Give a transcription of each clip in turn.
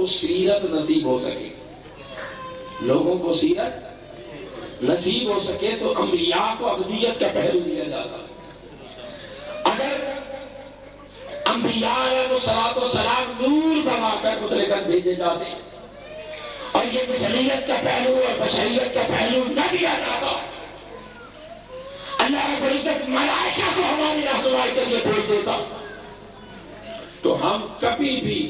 کو سیرت نصیب ہو سکے، لوگوں کو سیرت نصیب ہو سکے تو انبیاء کو ابدیت کا پہلو دیا جاتا۔ اگر انبیاء علیہ الصلوۃ والسلام نور بنا کر مطلق کر بھیجے جاتے اور یہ بشریت کا پہلو اور بشریت کا پہلو نہ دیا جاتا، اللہ رب العزت ملائکہ کو ہماری رہنمائی کے لیے بھیج دیتا، تو ہم کبھی بھی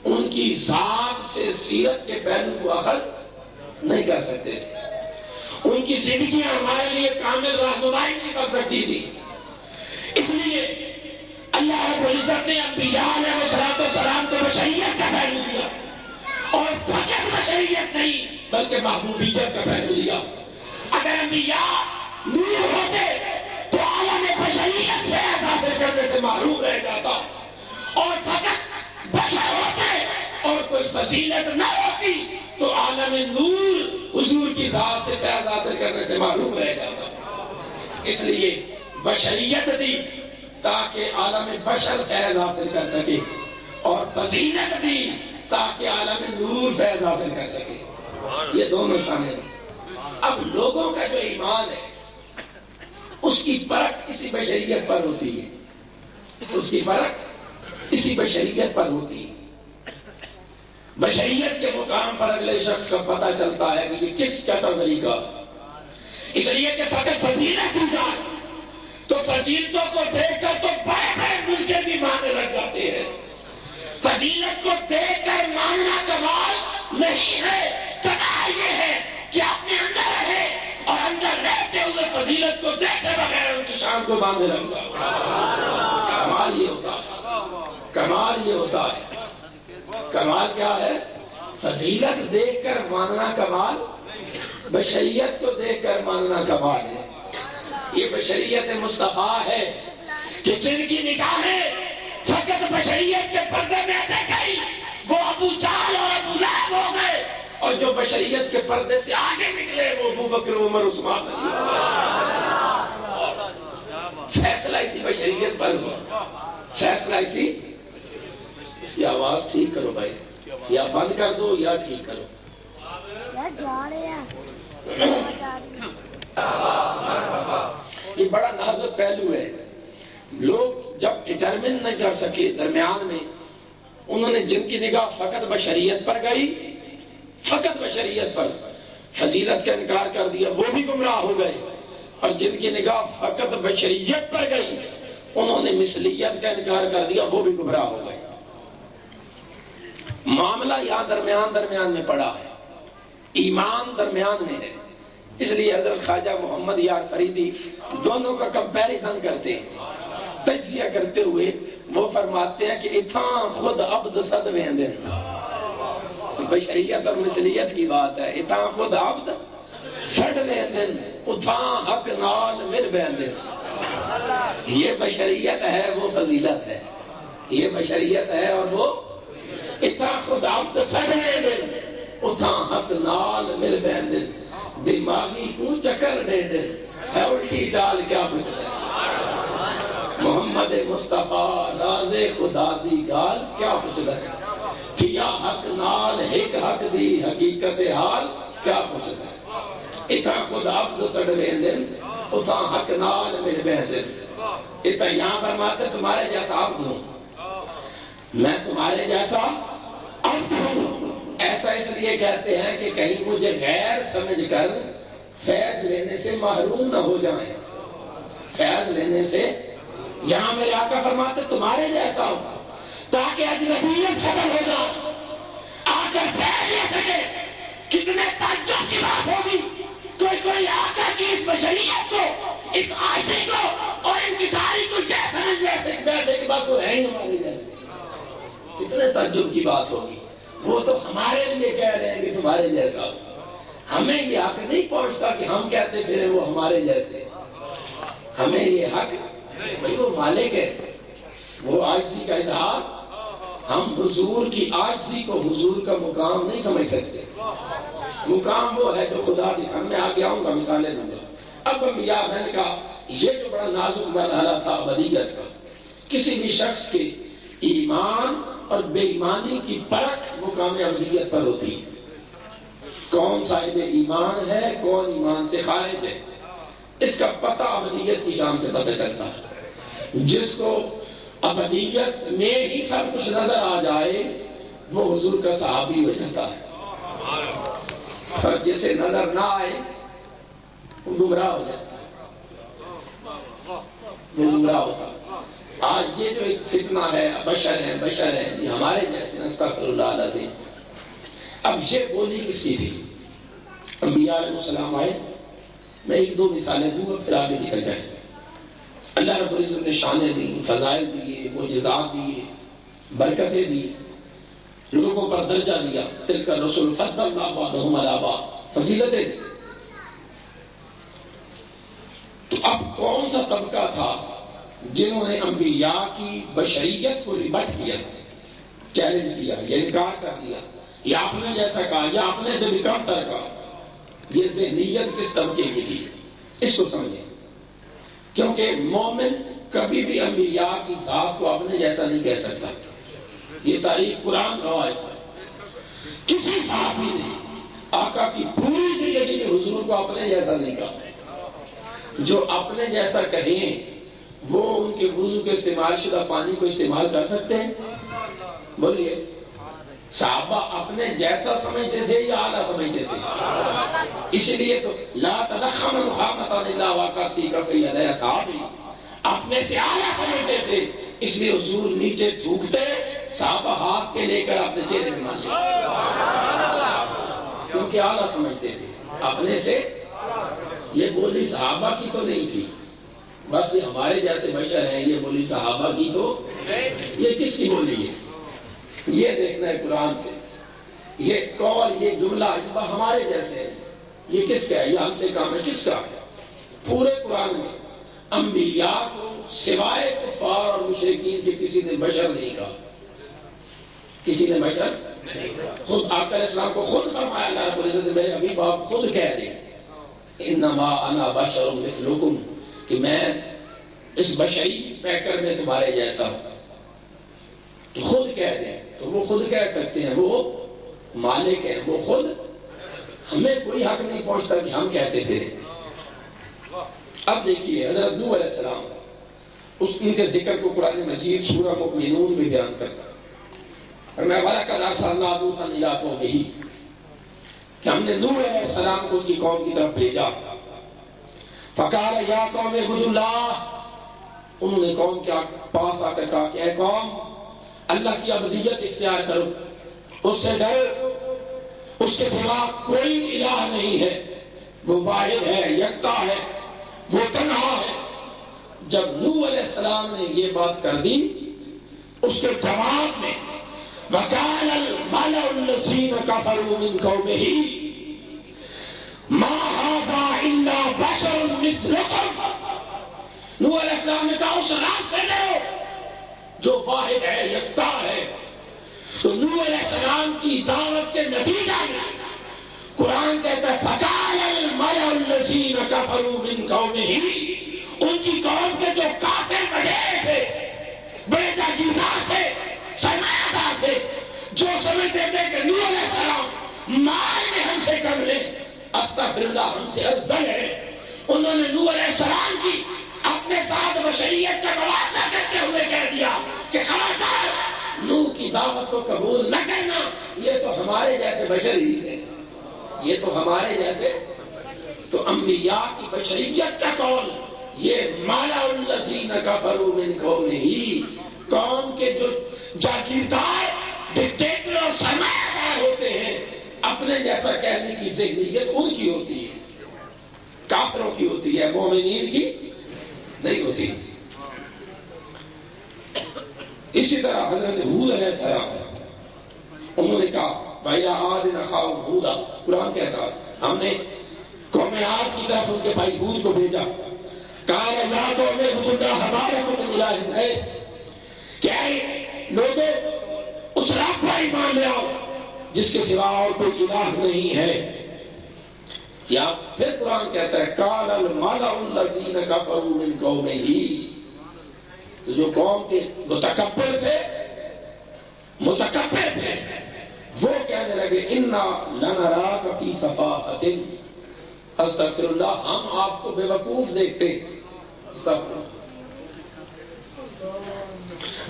ان کی ذات سے سیرت کے پہلو کو اخذ نہیں کر سکتے، ان کی زندگیاں ہمارے لیے کامل رہنمائی نہیں کر سکتی تھی۔ اس لیے اللہ رب العزت نے انبیاء علیہ السلام کو بشریت کا پہلو دیا، اور فقط بشریت نہیں بلکہ محبوبیت کا پہلو دیا۔ اگر انبیاء نور ہوتے تو عالم بشریت فیض حاصل کرنے سے محروم رہ جاتا، اور فقط بشر ہوتے اور کوئی فضیلت نہ ہوتی تو عالم نور حضور کی ذات سے فیض حاصل کرنے سے محروم رہ جاتا۔ اس لیے بشریت دی تاکہ عالم بشر فیض حاصل کر سکے، اور فضیلت دی تاکہ عالم نور فیض حاصل کر سکے، یہ دونوں شامل ہیں۔ اب لوگوں کا جو ایمان ہے اس کی فرق اسی بشریت پر ہوتی ہے، اس کی فرق اسی بشریت پر ہوتی ہے۔ بشریت کے مقام پر اگلے شخص کا پتہ چلتا ہے کہ یہ کس کیٹیگری کا، اس لیے کہ فقط فضیلت دی جائے تو فضیلتوں کو دیکھ کر تو بڑے بڑے ملکیں بھی ماننے لگ جاتے ہیں۔ فضیلت کو دیکھ کر ماننا کمال نہیں ہے، کمال یہ ہے کہ اپنے اندر رہے اور اندر رہتے ہوئے فضیلت کو دیکھے بغیر ان کی شان کو باندھے لگ جائے۔ کمال یہ ہوتا ہے، کمال یہ ہوتا ہے۔ کمال کیا ہے؟ فضیلت دیکھ کر ماننا کمال، بشریت کو دیکھ کر ماننا کمال ہے۔ یہ بشریت مصطفیٰ ہے کہ جن کی نگاہیں فقط بشریت کے پردے میں اٹک گئی وہ ابو جہل اور ابو لہب ہو گئے، اور جو بشریت کے پردے سے آگے نکلے وہ ابو بکر عمر عثمان نہیں۔ فیصلہ اسی بشریت پر ہوا، فیصلہ اسی۔ اس کی آواز ٹھیک کرو بھائی، یا بند کر دو یا ٹھیک کرو۔ یہ بڑا نازک پہلو ہے۔ لوگ جب ڈٹرمن نہ کر سکے درمیان میں، انہوں نے جن کی نگاہ فقط بشریت پر گئی، فقط بشریت پر، فضیلت کا انکار کر دیا، وہ بھی گمراہ ہو گئے، اور جن کی نگاہ فقط بشریت پر گئی انہوں نے مثلیت کا انکار کر دیا، وہ بھی گمراہ ہو گئے۔ معاملہ یہاں درمیان میں پڑا ہے، ایمان درمیان میں ہے۔ اس لیے حضرت خواجہ محمد یار فریدی دونوں کا کمپیریزن کرتے ہیں، تجزیہ کرتے ہوئے وہ فرماتے ہیں کہ اتھاں خود عبد صد ویندن، بشریت اور مثلیت کی بات ہے، اتھاں خود عبد صد ویندن، اتھاں حق نال مل ویندن۔ یہ بشریت ہے، وہ فضیلت ہے، یہ بشریت ہے اور وہ اتھاں خود عبد صد ویندن، اتھاں حق نال مل ویندن۔ دماغی کو چکر دے دے ہے الٹی چال کیا پوچھتا ہے، محمد مصطفیٰ راز خدا دی گال کیا پوچھتا ہے، کیا حق نال ایک حق دی حقیقت حال کیا پوچھتا ہے۔ اتھا خود عبد سڑ ویندن، اتھا حق نال مل ویندن۔ اتھا یہاں فرماتے تمہارے جیسا عبد ہوں، میں تمہارے جیسا عبد ہوں۔ ایسا اس لیے کہتے ہیں کہ کہیں مجھے غیر سمجھ کر فیض لینے سے محروم نہ ہو جائیں، فیض لینے سے۔ یہاں میرے آقا فرماتے تمہارے جیسا ہو تاکہ اجنبیت ختم ہو جائے، آ کر فیض لے سکے۔ کتنے تعجب کی بات ہوگی، کوئی آ کر کی اس بشریت کو، اس عاشق کو اور انکساری کو یہ سمجھ بیٹھے کہ بس وہ ہے ہی ہمارے جیسے۔ کتنے تعجب کی بات ہوگی۔ وہ تو ہمارے لیے کہہ رہے ہیں کہ تمہارے جیسا ہو، ہمیں یہ حق نہیں پہنچتا کہ ہم کہتے پھر وہ ہمارے جیسے، ہمیں یہ حق بھئی وہ مالک ہے، وہ عاجزی کا اظہار۔ ہم حضور کی عاجزی کو حضور کا مقام نہیں سمجھ سکتے، مقام وہ ہے جو خدا دی۔ میں آگے آؤں گا مثالیں دوں گا۔ اب انبیاء نے کہا یہ جو بڑا نازک مرحلہ تھا بلیغت کا، کسی بھی شخص کے ایمان اور بے ایمانی کی پرکھ مقام ابدیت پر ہوتی ہے. کون صاحب ایمان ہے، کون ایمان سے خارج ہے، اس کا پتہ ابدیت کی شان سے پتہ چلتا ہے. جس کو ابدیت میں ہی سب کچھ نظر آ جائے وہ حضور کا صحابی ہو جاتا ہے، اور جسے نظر نہ آئے وہ گمراہ ہو جاتا ہے، وہ گمراہ ہوتا ہے. آج یہ جو ایک فتنہ ہے، بشر ہے یہ ہمارے جیسے، استغفر اللہ العظیم. اب یہ بولی کس کی تھی؟ انبیاء علیہ السلام آئے. میں ایک دو مثالیں دوں گا پھر آگے نکل جائیں. اللہ رب العزت نے شانیں دی، فضائل دیے، معجزات دیے، برکتیں دی، لوگوں پر درجہ دیا. تلک الرسل فضلنا بعضهم علی بعض، فضیلتیں دی. تو اب کون سا طبقہ تھا جنہوں نے انبیاء کی بشریت کو ریبٹ کیا، چیلنج کیا، یہ انکار کر دیا، یا اپنے جیسا کہا، یا اپنے سے بھی کم تر کہا؟ یہ ذہنیت کس طبقے کی تھی؟ اس کو سمجھیں. کیونکہ مومن کبھی بھی انبیاء کی ذات کو اپنے جیسا نہیں کہہ سکتا. یہ تاریخ قرآن گواہ ہے. کسی صحابی نے آقا کی پوری زندگی میں حضور کو اپنے جیسا نہیں کہا. جو اپنے جیسا کہیں وہ ان کے وضو کے استعمال شدہ پانی کو استعمال کر سکتے ہیں؟ بولیے. صحابہ اپنے جیسا سمجھتے تھے یا اعلیٰ سمجھتے تھے؟ اسی لیے تو لا تضخم مخامتا الا وقعت فی کف یدی اصحابہ، اپنے سے اعلیٰ سمجھتے تھے، اس لیے حضور نیچے تھوکتے، صحابہ ہاتھ کے لے کر اپنے چہرے میں مان لیتے، کیونکہ اعلیٰ سمجھتے تھے اپنے سے. یہ بولی صحابہ کی تو نہیں تھی، بس یہ ہمارے جیسے بشر ہیں. یہ بولی صحابہ کی تو یہ کس کی بولی ہے؟ یہ دیکھنا ہے قرآن سے. یہ قول، یہ جملہ ہمارے جیسے ہے. یہ کس کا ہے؟ یہ ہم سے کام ہے. کس کا ہے؟ پورے قرآن میں انبیاء کو سوائے کفار اور مشرکین کے کسی نے بشر نہیں کہا. کسی نے بشر خود آقا علیہ السلام کو خود فرمایا اللہ رب العزت نے، میرے حبیب آپ خود کہہ دیں انما انا بشر مثلکم، کہ میں اس بشری پیکر میں تمہارے جیسا ہوں. تو خود کہہ دیں تو وہ خود کہہ سکتے ہیں، وہ مالک ہیں، وہ خود. ہمیں کوئی حق نہیں پہنچتا کہ ہم کہتے تھے. اب دیکھیے حضرت نوح علیہ السلام، ان کے ذکر کو قرآن مجید سورہ مؤمنون میں بیان کرتا ہے. فرمایا وَلَقَدْ أَرْسَلْنَا نُوحًا إِلَىٰ قَوْمِهِ، کہ ہم نے نوح علیہ السلام کو ان کی قوم کی طرف بھیجا. فَقَالَ يَا قَوْمِ اعْبُدُوا اللَّهَ، انہوں نے قوم کے پاس آ کر کہا کہ اے قوم اللہ کی عبودیت اختیار کرو، اس سے ڈرو، اس کے سوا کوئی الہ نہیں ہے، وہ واحد ہے، یکتا ہے، وہ تنہا ہے. جب نوح علیہ السلام نے یہ بات کر دی، اس کے جواب میں وَقَالَ الْمَلَأُ الَّذِينَ كَفَرُوا مِنْ قَوْمِهِ مَا هَذَا إِلَّا بَشَرٌ مِثْلُكُمْ. نوح علیہ السلام نے کہا اس رب سے ڈرو جو واحد ہے، یکتا ہے. تو نوح علیہ السلام کی دعوت کے نتیجہ میں قرآن کہتا ہے فَقَالَ الْمَلَأُ الَّذِينَ كَفَرُوا مِنْ قَوْمِهِ، ان کی قوم کے جو کافر وڈیرے تھے، بڑے جاگیردار تھے، سرمایہ دار تھے، جو سمجھتے تھے کہ نوح علیہ السلام مال میں ہم سے کم ہے، استغفر اللہ ہم سے افضل ہے. انہوں نے نوح علیہ السلام کی اپنے ساتھ بشریت کا موازنہ کرتے ہوئے کہہ دیا کہ خبردار نوح کی دعوت کو قبول نہ کرنا، یہ تو ہمارے جیسے بشر ہی ہے، یہ تو ہمارے جیسے. تو انبیاء کی بشریت کا قول یہ مالا الذین کفروا من قومہ، قوم کے جو جاگیردار، ڈکٹیٹر اور سرمایہ دار ہوتے ہیں، اپنے جیسا کہنے کی ذہنیت ان کی ہوتی ہے، کافروں کی ہوتی ہے، مومنین کی نہیں ہوتی. اسی طرح حضرت ہود علیہ السلام، انہوں نے کہا وَإِلَىٰ عَادٍ أَخَاهُمْ هُودًا، قرآن کہتا ہے ہم نے قوم عاد کی طرف ان کے بھائی ہود کو بھیجا. قَالَ يَا قَوْمِ اعْبُدُوا اللَّهَ مَا لَكُم مِّنْ إِلَٰهٍ غَيْرُهُ، کہ اے لوگوں اس رب پر ایمان لے آؤ جس کے سوا اور کوئی الہ نہیں ہے. یا پھر قرآن کہتا ہے قَالَ الْمَلَأُ الَّذِينَ كَفَرُوا مِنْ قَوْمِهِ، جو قوم کے متکبر تھے متکبر تھے، وہ کہنے لگے انا لنراک فی صفاحۃ، استغفر اللہ، ہم آپ کو بے وقوف دیکھتے، استغفر اللہ،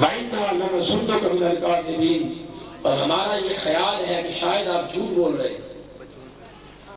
وَإِنَّا لَنَظُنُّكَ مِنَ الْكَاذِبِينَ، اور ہمارا یہ خیال ہے کہ شاید آپ جھوٹ بول رہے ہیں۔